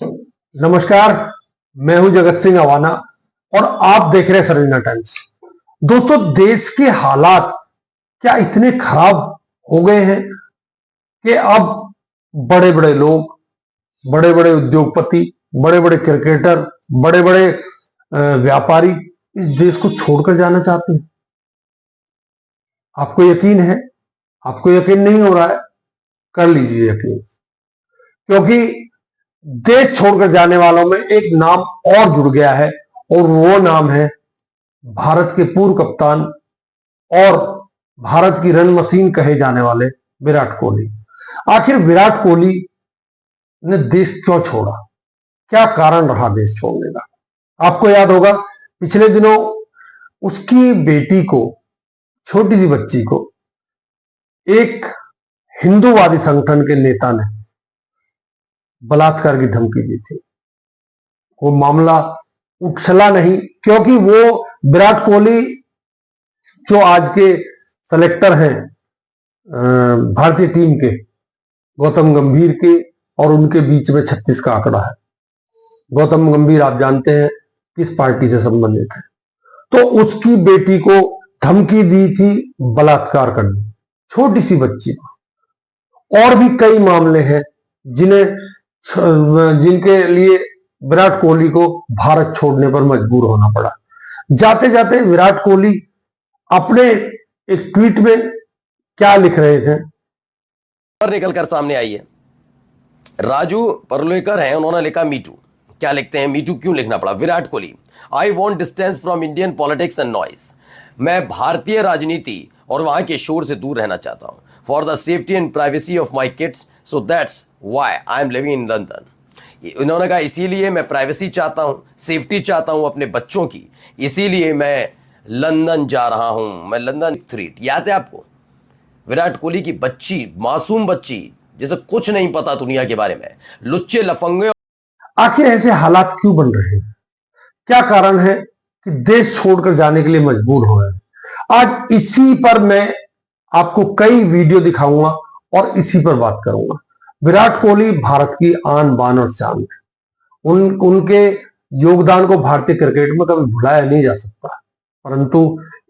नमस्कार, मैं हूं जगत सिंह अवाना और आप देख रहे हैं सरवीना टाइम्स। दोस्तों, देश के हालात क्या इतने खराब हो गए हैं कि अब बड़े बड़े लोग, बड़े बड़े उद्योगपति, बड़े बड़े क्रिकेटर, बड़े बड़े व्यापारी इस देश को छोड़कर जाना चाहते हैं। आपको यकीन है? आपको यकीन नहीं हो रहा है? कर लीजिए यकीन, क्योंकि देश छोड़कर जाने वालों में एक नाम और जुड़ गया है और वो नाम है भारत के पूर्व कप्तान और भारत की रन मशीन कहे जाने वाले विराट कोहली। आखिर विराट कोहली ने देश क्यों छोड़ा? क्या कारण रहा देश छोड़ने का? आपको याद होगा, पिछले दिनों उसकी बेटी को, छोटी सी बच्ची को, एक हिंदूवादी संगठन के नेता ने बलात्कार की धमकी दी थी। वो मामला उछला नहीं, क्योंकि वो विराट कोहली जो आज के सेलेक्टर हैं भारतीय टीम के, गौतम गंभीर के और उनके बीच में 36 का आंकड़ा है। गौतम गंभीर आप जानते हैं किस पार्टी से संबंधित है। तो उसकी बेटी को धमकी दी थी बलात्कार करने, छोटी सी बच्ची को। और भी कई मामले हैं जिनके लिए विराट कोहली को भारत छोड़ने पर मजबूर होना पड़ा। जाते जाते विराट कोहली अपने एक ट्वीट में क्या लिख रहे थे? और निकलकर सामने आई है। राजू परुलेकर हैं, उन्होंने लिखा मीटू। क्या लिखते हैं? मीटू क्यों लिखना पड़ा? Virat Kohli, I want distance from Indian politics and noise. मैं भारतीय राजनीति और वहां के शोर से दूर रहना चाहता हूं, for the safety and privacy of my kids, so that's why I am living in London. इन्होंने कहा इसीलिए मैं प्राइवेसी चाहता हूं, सेफ्टी चाहता हूं अपने बच्चों की, इसीलिए मैं लंदन जा रहा हूं। मैं लंदन थ्रीट, याद है आपको? विराट कोहली की बच्ची, मासूम बच्ची, जैसे कुछ नहीं पता दुनिया के बारे में, लुच्चे लफंगे। आखिर ऐसे हालात क्यों बन रहे हैं? क्या कारण है कि देश छोड़कर जाने के लिए मजबूर हो रहे हैं? आज इसी पर मैं आपको कई वीडियो दिखाऊंगा और इसी पर बात करूंगा। विराट कोहली भारत की आन बान और शान है। उनके योगदान को भारतीय क्रिकेट में कभी भुलाया नहीं जा सकता, परंतु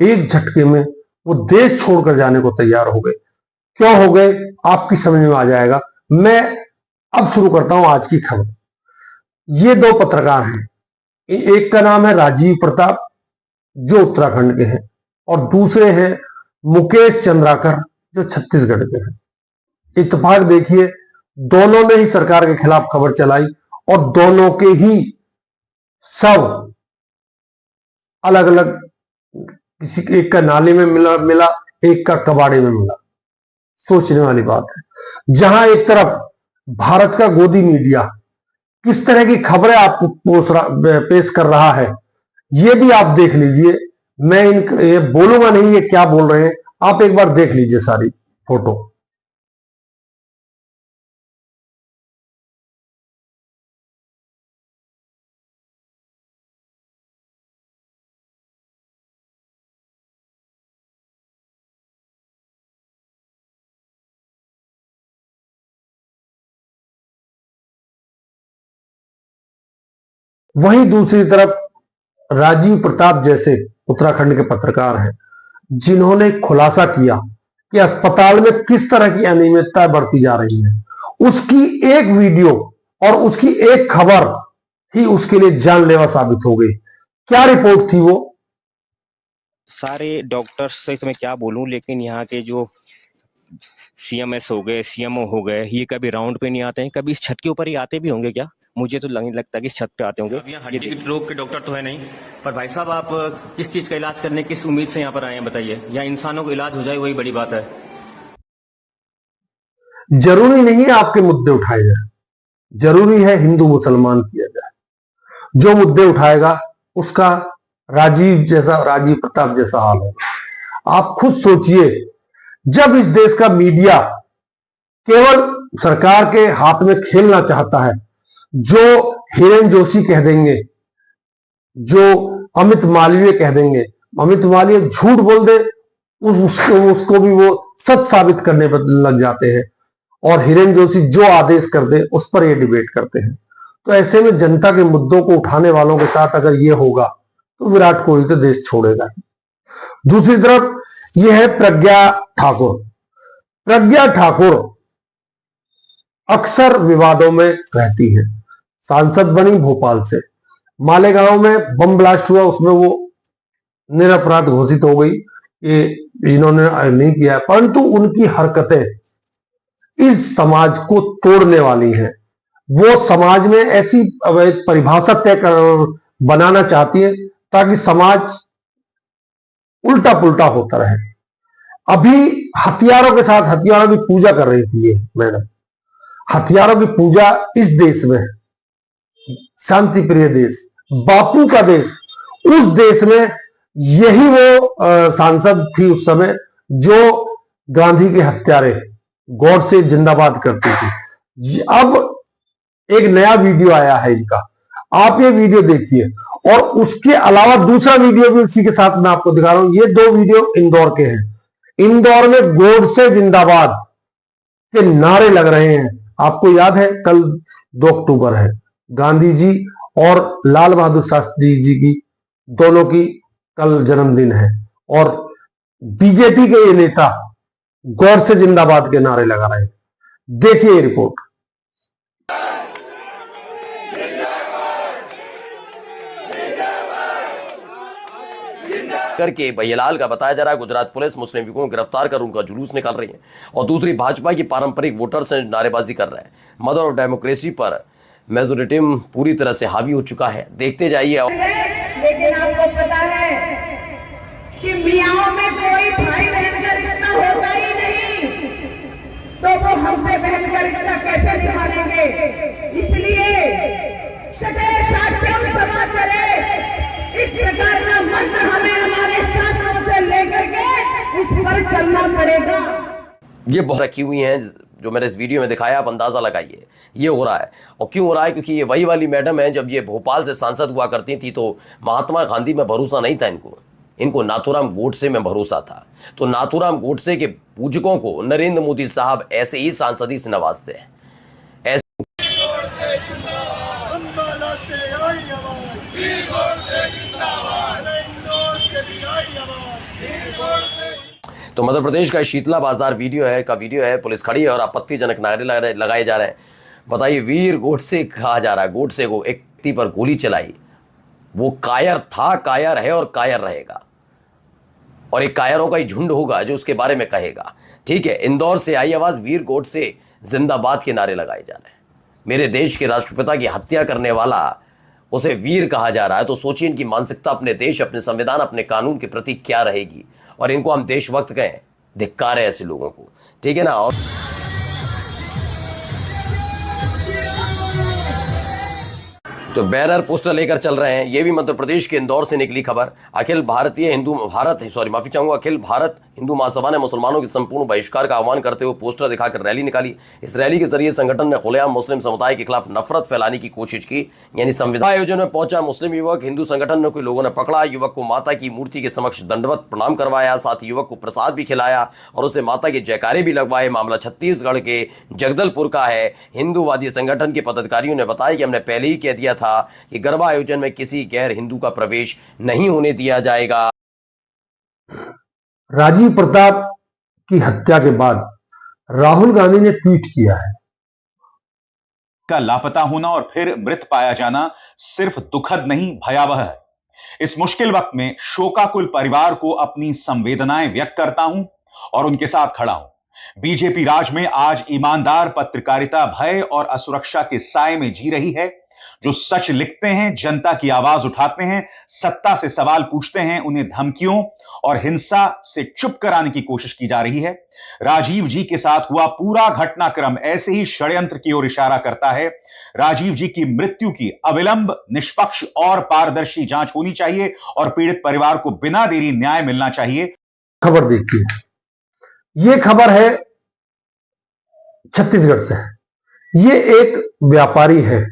एक झटके में वो देश छोड़कर जाने को तैयार हो गए। क्यों हो गए आपकी समझ में आ जाएगा। मैं अब शुरू करता हूं आज की खबर। ये दो पत्रकार हैं, एक का नाम है राजीव प्रताप जो उत्तराखंड के हैं और दूसरे हैं मुकेश चंद्राकर जो छत्तीसगढ़ के हैं। इत्तेफाक देखिए, दोनों ने ही सरकार के खिलाफ खबर चलाई और दोनों के ही सब अलग अलग, किसी एक का नाले में मिला, एक का कबाड़े में मिला। सोचने वाली बात है। जहां एक तरफ भारत का गोदी मीडिया किस तरह की खबरें आपको पेश कर रहा है, ये भी आप देख लीजिए। मैं ये बोलूंगा नहीं ये क्या बोल रहे हैं, आप एक बार देख लीजिए सारी फोटो। वहीं दूसरी तरफ राजीव प्रताप जैसे उत्तराखंड के पत्रकार हैं जिन्होंने खुलासा किया कि अस्पताल में किस तरह की अनियमितता बढ़ती जा रही है। उसकी एक वीडियो और उसकी एक खबर ही उसके लिए जानलेवा साबित हो गई। क्या रिपोर्ट थी वो? सारे डॉक्टर्स से मैं क्या बोलूं, लेकिन यहाँ के जो सीएमएस हो गए, सीएमओ हो गए, ये कभी राउंड पे नहीं आते हैं। कभी इस छत के ऊपर ही आते भी होंगे क्या? मुझे तो नहीं लगता कि इस छत पे आते होंगे। यहाँ हड्डी के रोग के डॉक्टर तो है नहीं, पर भाई साहब आप किस चीज का इलाज करने, किस उम्मीद से यहाँ पर आए हैं बताइए? यहाँ इंसानों को इलाज हो जाए वही बड़ी बात है। जरूरी नहीं है आपके मुद्दे उठाए जाए, जरूरी है हिंदू मुसलमान किया जाए। जो मुद्दे उठाएगा उसका राजीव प्रताप जैसा हाल होगा। आप खुद सोचिए, जब इस देश का मीडिया केवल सरकार के हाथ में खेलना चाहता है, जो हिरेन जोशी कह देंगे, जो अमित मालवीय कह देंगे, अमित मालवीय झूठ बोल दे उसको भी वो सच साबित करने पर लग जाते हैं और हिरेन जोशी जो आदेश कर दे उस पर ये डिबेट करते हैं। तो ऐसे में जनता के मुद्दों को उठाने वालों के साथ अगर ये होगा तो विराट कोहली तो देश छोड़ेगा। दूसरी तरफ यह है प्रज्ञा ठाकुर। प्रज्ञा ठाकुर अक्सर विवादों में रहती है। सांसद बनी भोपाल से, मालेगांव में बम ब्लास्ट हुआ, उसमें वो निरपराध घोषित हो गई, ये इन्होंने नहीं किया, परंतु उनकी हरकतें इस समाज को तोड़ने वाली हैं। वो समाज में ऐसी परिभाषा तय बनाना चाहती है ताकि समाज उल्टा पुल्टा होता रहे। अभी हथियारों के साथ हथियारों की पूजा कर रही थी ये मैडम। हथियारों की पूजा इस देश में, शांति प्रिय देश, बापू का देश, उस देश में यही वो सांसद थी उस समय जो गांधी के हत्यारे गौर से जिंदाबाद करती थी। अब एक नया वीडियो आया है इनका, आप ये वीडियो देखिए, और उसके अलावा दूसरा वीडियो भी उसी के साथ मैं आपको दिखा रहा हूं। ये दो वीडियो इंदौर के हैं। इंदौर में गौर से जिंदाबाद के नारे लग रहे हैं। आपको याद है कल 2 अक्टूबर है, गांधी जी और लाल बहादुर शास्त्री जी की दोनों की कल जन्मदिन है, और बीजेपी के ये नेता गौर से जिंदाबाद के नारे लगा रहे हैं। देखिए ये रिपोर्ट। करके भैयालाल का बताया जा रहा है गुजरात पुलिस मुस्लिम लीग को गिरफ्तार कर उनका जुलूस निकाल रही है, और दूसरी भाजपा की पारंपरिक वोटर से नारेबाजी कर रहे हैं। मदर ऑफ डेमोक्रेसी पर मेजोरिटिज्म पूरी तरह से हावी हो चुका है। देखते जाइए। लेकिन आपको पता है कि मियाओं में कोई भाई बहन का रिश्ता होता ही नहीं, तो वो हमसे बहन का रिश्ता कैसे निभा लेंगे? इसलिए सटे साथियों सभा करे, इस प्रकार का मंत्र हमें हमारे शास्त्रों से लेकर के उस पर चलना पड़ेगा। ये बहुत रखी हुई हैं जो मैंने इस वीडियो में दिखाया, आप अंदाजा लगाइए ये हो रहा है। और क्यों हो रहा है? क्योंकि ये वही वाली मैडम है, जब ये भोपाल से सांसद हुआ करती थी तो महात्मा गांधी में भरोसा नहीं था इनको नाथूराम गोडसे में भरोसा था। तो नाथूराम गोडसे के पूजकों को नरेंद्र मोदी साहब ऐसे ही सांसदी से नवाजते हैं। तो मध्य प्रदेश का शीतला बाजार वीडियो है, पुलिस खड़ी है और आपत्तिजनक नारे लगाए जा रहे हैं। बताइए, वीर गोडसे कहा जा रहा है। गोडसे को एक व्यक्ति पर गोली चलाई, वो कायर था, कायर है और कायर रहेगा, और एक कायरों का ही झुंड होगा जो उसके बारे में कहेगा। ठीक है, इंदौर से आई आवाज, वीर गोडसे जिंदाबाद के नारे लगाए जा रहे हैं। मेरे देश के राष्ट्रपिता की हत्या करने वाला, उसे वीर कहा जा रहा है। तो सोचिए इनकी मानसिकता अपने देश, अपने संविधान, अपने कानून के प्रति क्या रहेगी। और इनको हम देशभक्त कहें, धिक्कार है ऐसे लोगों को। ठीक है ना। और तो बैनर पोस्टर लेकर चल रहे हैं। ये भी मध्य प्रदेश के इंदौर से निकली खबर। अखिल भारत हिंदू महासभा ने मुसलमानों के संपूर्ण बहिष्कार का आह्वान करते हुए पोस्टर दिखाकर रैली निकाली। इस रैली के जरिए संगठन ने खुलेआम मुस्लिम समुदाय के खिलाफ नफरत फैलाने की कोशिश की। यानी संविधान आयोजन में पहुंचा मुस्लिम युवक, हिंदू संगठन ने कोई लोगों ने पकड़ा, युवक को माता की मूर्ति के समक्ष दंडवत प्रणाम करवाया, साथ ही युवक को प्रसाद भी खिलाया और उसे माता के जयकारे भी लगवाए। मामला छत्तीसगढ़ के जगदलपुर का है। हिंदूवादी संगठन के पदाधिकारियों ने बताया कि हमने पहले ही कह दिया था कि गरबा आयोजन में किसी गैर हिंदू का प्रवेश नहीं होने दिया जाएगा। राजीव प्रताप की हत्या के बाद राहुल गांधी ने ट्वीट किया है, का लापता होना और फिर मृत पाया जाना सिर्फ दुखद नहीं, भयावह है। इस मुश्किल वक्त में शोकाकुल परिवार को अपनी संवेदनाएं व्यक्त करता हूं और उनके साथ खड़ा हूं। बीजेपी राज में आज ईमानदार पत्रकारिता भय और असुरक्षा के साए में जी रही है। जो सच लिखते हैं, जनता की आवाज उठाते हैं, सत्ता से सवाल पूछते हैं, उन्हें धमकियों और हिंसा से चुप कराने की कोशिश की जा रही है। राजीव जी के साथ हुआ पूरा घटनाक्रम ऐसे ही षड्यंत्र की ओर इशारा करता है। राजीव जी की मृत्यु की अविलंब, निष्पक्ष और पारदर्शी जांच होनी चाहिए और पीड़ित परिवार को बिना देरी न्याय मिलना चाहिए। खबर देखिए, यह खबर है छत्तीसगढ़ से। ये एक व्यापारी है,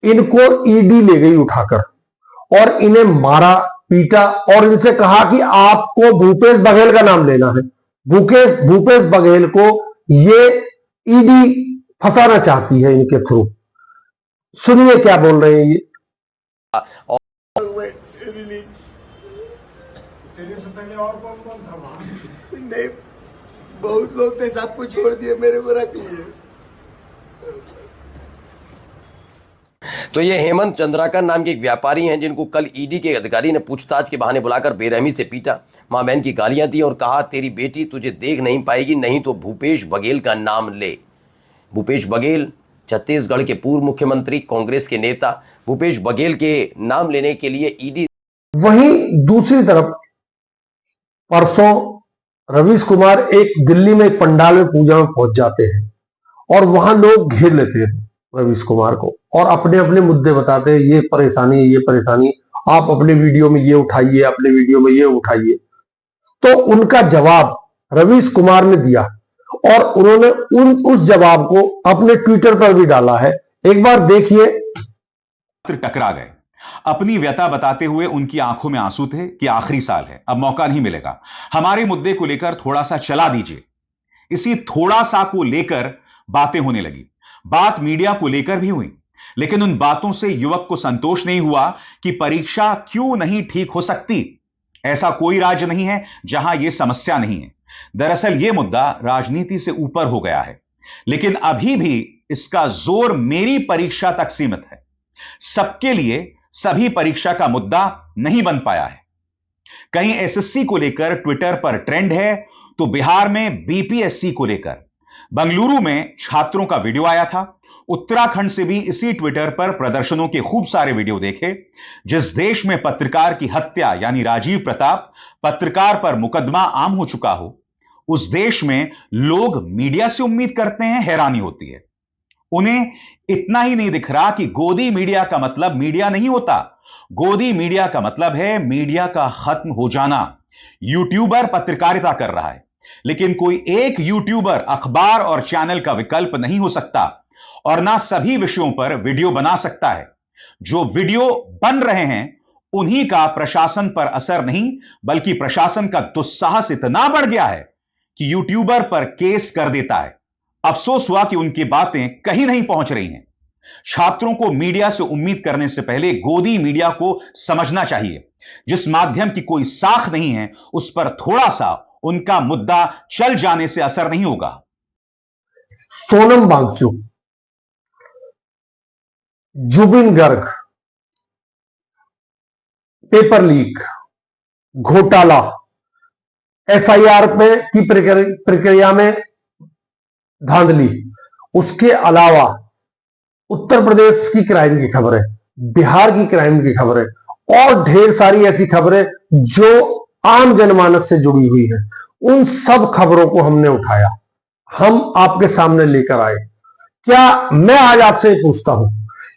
इनको ईडी ले गई उठाकर और इन्हें मारा, पीटा और इनसे कहा कि आपको भूपेश बघेल का नाम लेना है। भूपेश बघेल को ये ईडी फंसाना चाहती है इनके थ्रू। सुनिए क्या बोल रहे हैं ये। तेरे से पहले और कौन कौन था वहां? नहीं, बहुत लोग थे, सबको छोड़ दिए, मेरे को रख लिए। तो ये हेमंत चंद्राकर नाम के एक व्यापारी हैं जिनको कल ईडी के अधिकारी ने पूछताछ के बहाने बुलाकर बेरहमी से पीटा, मां बहन की गालियां दी और कहा तेरी बेटी तुझे देख नहीं पाएगी, नहीं तो भूपेश बघेल का नाम ले। भूपेश बघेल छत्तीसगढ़ के पूर्व मुख्यमंत्री, कांग्रेस के नेता। भूपेश बघेल के नाम लेने के लिए ईडी। वहीं दूसरी तरफ परसों रवीश कुमार एक दिल्ली में एक पंडाल में पूजा में पहुंच जाते हैं और वहां लोग घेर लेते हैं रवीश कुमार को और अपने अपने मुद्दे बताते हैं, ये परेशानी, ये परेशानी, आप अपने वीडियो में ये उठाइए, अपने वीडियो में ये उठाइए। तो उनका जवाब रवीश कुमार ने दिया और उन्होंने उस जवाब को अपने ट्विटर पर भी डाला है। एक बार देखिए। टकरा गए। अपनी व्यथा बताते हुए उनकी आंखों में आंसू थे कि आखिरी साल है, अब मौका नहीं मिलेगा, हमारे मुद्दे को लेकर थोड़ा सा चला दीजिए। इसी थोड़ा सा को लेकर बातें होने लगी। बात मीडिया को लेकर भी हुई, लेकिन उन बातों से युवक को संतोष नहीं हुआ कि परीक्षा क्यों नहीं ठीक हो सकती। ऐसा कोई राज्य नहीं है जहां यह समस्या नहीं है। दरअसल यह मुद्दा राजनीति से ऊपर हो गया है, लेकिन अभी भी इसका जोर मेरी परीक्षा तक सीमित है। सबके लिए सभी परीक्षा का मुद्दा नहीं बन पाया है। कहीं एसएससी को लेकर ट्विटर पर ट्रेंड है, तो बिहार में बीपीएससी को लेकर बंगलुरु में छात्रों का वीडियो आया था। उत्तराखंड से भी इसी ट्विटर पर प्रदर्शनों के खूब सारे वीडियो देखे। जिस देश में पत्रकार की हत्या यानी राजीव प्रताप, पत्रकार पर मुकदमा आम हो चुका हो, उस देश में लोग मीडिया से उम्मीद करते हैं, हैरानी होती है। उन्हें इतना ही नहीं दिख रहा कि गोदी मीडिया का मतलब मीडिया नहीं होता। गोदी मीडिया का मतलब है मीडिया का खत्म हो जाना। यूट्यूबर पत्रकारिता कर रहा है, लेकिन कोई एक यूट्यूबर अखबार और चैनल का विकल्प नहीं हो सकता और ना सभी विषयों पर वीडियो बना सकता है। जो वीडियो बन रहे हैं उन्हीं का प्रशासन पर असर नहीं, बल्कि प्रशासन का दुस्साहस इतना बढ़ गया है कि यूट्यूबर पर केस कर देता है। अफसोस हुआ कि उनकी बातें कहीं नहीं पहुंच रही हैं। छात्रों को मीडिया से उम्मीद करने से पहले गोदी मीडिया को समझना चाहिए। जिस माध्यम की कोई साख नहीं है, उस पर थोड़ा सा उनका मुद्दा चल जाने से असर नहीं होगा। सोनम वांगचुक, जुबिन गर्ग, पेपर लीक, घोटाला, एसआईआर में की प्रक्रिया में धांधली, उसके अलावा उत्तर प्रदेश की क्राइम की खबरें, बिहार की क्राइम की खबरें और ढेर सारी ऐसी खबरें जो आम जनमानस से जुड़ी हुई है, उन सब खबरों को हमने उठाया, हम आपके सामने लेकर आए। क्या मैं आज आपसे पूछता हूं,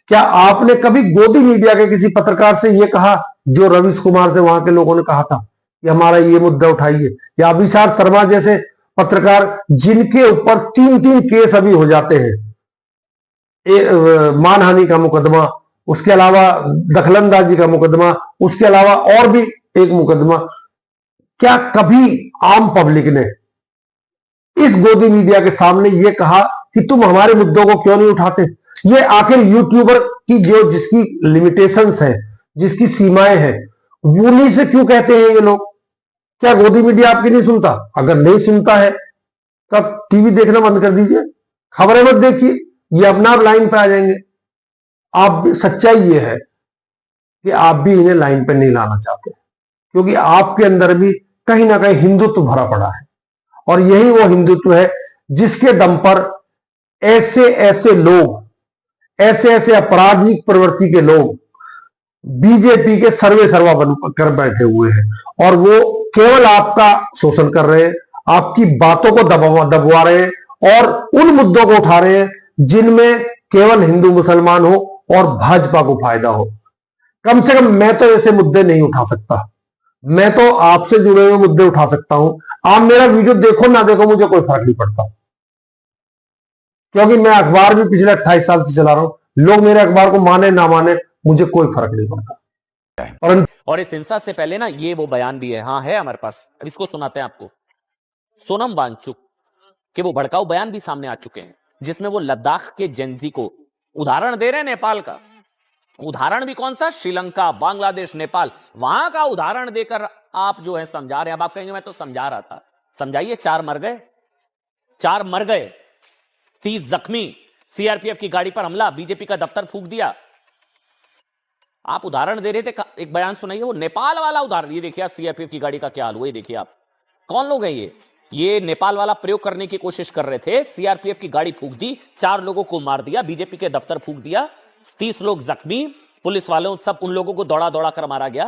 क्या आपने कभी गोदी मीडिया के किसी पत्रकार से यह कहा जो रवीश कुमार से वहां के लोगों ने कहा था कि हमारा ये मुद्दा उठाइए, या अभिषार शर्मा जैसे पत्रकार जिनके ऊपर 3-3 केस अभी हो जाते हैं, मानहानि का मुकदमा, उसके अलावा दखलंदाजी का मुकदमा, उसके अलावा और भी एक मुकदमा, क्या कभी आम पब्लिक ने इस गोदी मीडिया के सामने यह कहा कि तुम हमारे मुद्दों को क्यों नहीं उठाते? ये आखिर यूट्यूबर की जो जिसकी लिमिटेशंस है, जिसकी सीमाएं हैं, उन्हीं से क्यों कहते हैं ये लोग? क्या गोदी मीडिया आपकी नहीं सुनता? अगर नहीं सुनता है तब टीवी देखना बंद कर दीजिए, खबरें मत देखिए, ये अपना आप लाइन पे आ जाएंगे। आप सच्चाई ये है कि आप भी इन्हें लाइन पे नहीं लाना चाहते, क्योंकि आपके अंदर भी कहीं ना कहीं हिंदुत्व भरा पड़ा है और यही वो हिंदुत्व है जिसके दम पर ऐसे ऐसे लोग, ऐसे ऐसे आपराधिक प्रवृत्ति के लोग बीजेपी के सर्वे सर्वा बनकर बैठे हुए हैं और वो केवल आपका शोषण कर रहे हैं, आपकी बातों को दबवा रहे हैं और उन मुद्दों को उठा रहे हैं जिनमें केवल हिंदू मुसलमान हो और भाजपा को फायदा हो। कम से कम मैं तो ऐसे मुद्दे नहीं उठा सकता, मैं तो आपसे जुड़े हुए मुद्दे उठा सकता हूं। आप मेरा वीडियो देखो ना देखो, मुझे कोई फर्क नहीं पड़ता, क्योंकि मैं अखबार भी पिछले 28 साल से चला रहा हूं। लोग मेरे अखबार को माने ना माने, मुझे कोई फर्क नहीं पड़ता। और इस हिंसा से पहले ना ये वो बयान भी है, हाँ है हमारे पास, अब इसको सुनाते हैं आपको। सोनम वांगचुक के वो भड़काऊ बयान भी सामने आ चुके हैं, जिसमें वो लद्दाख के जेंजी को उदाहरण दे रहे हैं नेपाल का। उदाहरण भी कौन सा? श्रीलंका, बांग्लादेश, नेपाल, वहां का उदाहरण देकर आप जो है समझा रहे हैं। अब आप कहेंगे मैं तो समझा रहा था। समझाइए। 4 मर गए, 4 मर गए, 30 जख्मी, सीआरपीएफ की गाड़ी पर हमला, बीजेपी का दफ्तर फूंक दिया। आप उदाहरण दे रहे थे, एक बयान सुनाइए वो नेपाल वाला उदाहरण। ये देखिए आप सीआरपीएफ की गाड़ी का क्या हाल हुआ, ये देखिए आप। कौन लोग हैं ये नेपाल वाला प्रयोग करने की कोशिश कर रहे थे, सीआरपीएफ की गाड़ी फूंक दी, 4 लोगों को मार दिया, बीजेपी के दफ्तर फूंक दिया, 30 लोग जख्मी, पुलिस वालों सब उन लोगों को दौड़ा दौड़ा कर मारा गया।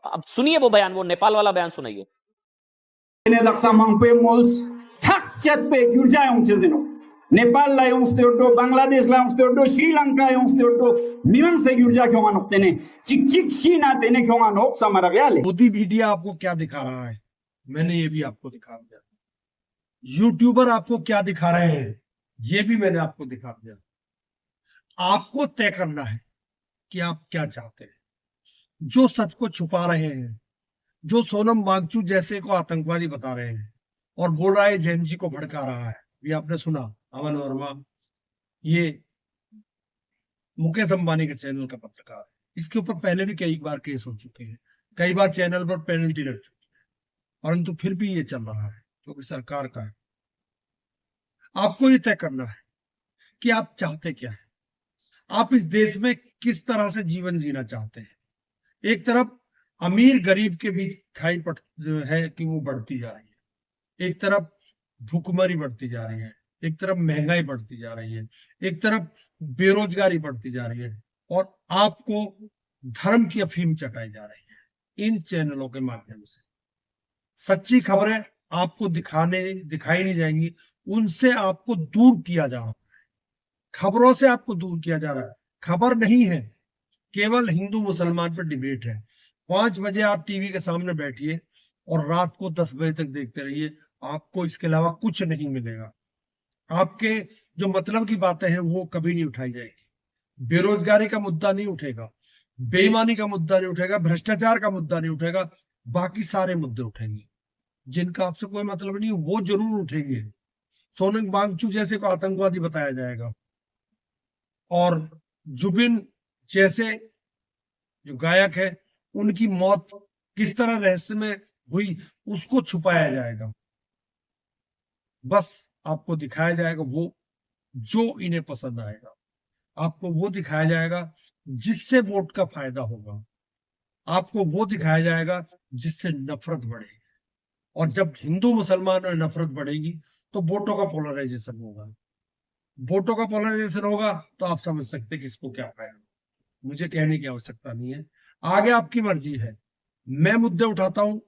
अब सुनिए वो बयान, वो नेपाल वाला बयान सुनाइए। नेपाललाई औंस्ते ओटो, बांग्लादेशलाई औंस्ते ओटो, श्रीलंकालाई औंस्ते ओटो, निवन से गिरजा क्यों नोकते ने चिक चिक सीना तेने क्यों नोक समरा गयाले। मोदी मीडिया आपको क्या दिखा रहा है, मैंने ये भी आपको दिखा दिया। यूट्यूबर आपको क्या दिखा रहे हैं, ये भी मैंने आपको दिखा दिया। आपको तय करना है कि आप क्या चाहते हैं। जो सच को छुपा रहे हैं, जो सोनम वांगचुक जैसे को आतंकवादी बता रहे हैं और बोल रहा है जैन जी को भड़का रहा है, ये आपने सुना। अमन वर्मा ये मुकेश अंबानी के चैनल का पत्रकार है, इसके ऊपर पहले भी कई बार केस हो चुके हैं, कई बार चैनल पर पेनल्टी लग चुकी है, परंतु फिर भी ये चल रहा है क्योंकि सरकार का है। आपको ये तय करना है कि आप चाहते क्या है, आप इस देश में किस तरह से जीवन जीना चाहते हैं। एक तरफ अमीर गरीब के बीच खाई पड़ है कि वो बढ़ती जा रही है, एक तरफ भूखमरी बढ़ती जा रही है, एक तरफ महंगाई बढ़ती जा रही है, एक तरफ बेरोजगारी बढ़ती जा रही है, और आपको धर्म की अफीम चटाई जा रही है। इन चैनलों के माध्यम से सच्ची खबरें आपको दिखाई नहीं जाएंगी, उनसे आपको दूर किया जा रहा है, खबरों से आपको दूर किया जा रहा है। खबर नहीं है, केवल हिंदू मुसलमान पर डिबेट है। 5 बजे आप टीवी के सामने बैठिए और रात को 10 बजे तक देखते रहिए, आपको इसके अलावा कुछ नहीं मिलेगा। आपके जो मतलब की बातें हैं वो कभी नहीं उठाई जाएगी। बेरोजगारी का मुद्दा नहीं उठेगा, बेईमानी का मुद्दा नहीं उठेगा, भ्रष्टाचार का मुद्दा नहीं उठेगा, बाकी सारे मुद्दे उठेंगे जिनका आपसे कोई मतलब नहीं, वो जरूर उठेंगे। सोनम वांगचुक जैसे को आतंकवादी बताया जाएगा और जुबिन जैसे जो गायक है उनकी मौत किस तरह रहस्य में हुई उसको छुपाया जाएगा। बस आपको दिखाया जाएगा वो जो इन्हें पसंद आएगा, आपको वो दिखाया जाएगा जिससे वोट का फायदा होगा, आपको वो दिखाया जाएगा जिससे नफरत बढ़ेगी। और जब हिंदू मुसलमान में नफरत बढ़ेगी तो वोटों का पोलराइजेशन होगा। वोटों का पोलराइजेशन होगा तो आप समझ सकते हैं किसको क्या फायदा। मुझे कहने की आवश्यकता नहीं है, आगे आपकी मर्जी है। मैं मुद्दे उठाता हूं,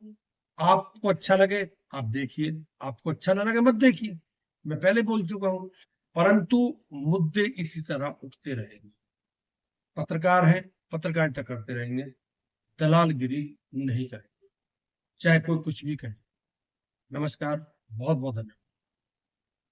आपको अच्छा लगे आप देखिए, आपको अच्छा ना लगे मत देखिए, मैं पहले बोल चुका हूं। परंतु मुद्दे इसी तरह उठते रहेंगे। पत्रकार हैं, पत्रकारिता करते रहेंगे, दलालगिरी नहीं करेंगे, चाहे कोई कुछ भी कहे। नमस्कार, बहुत बहुत धन्यवाद।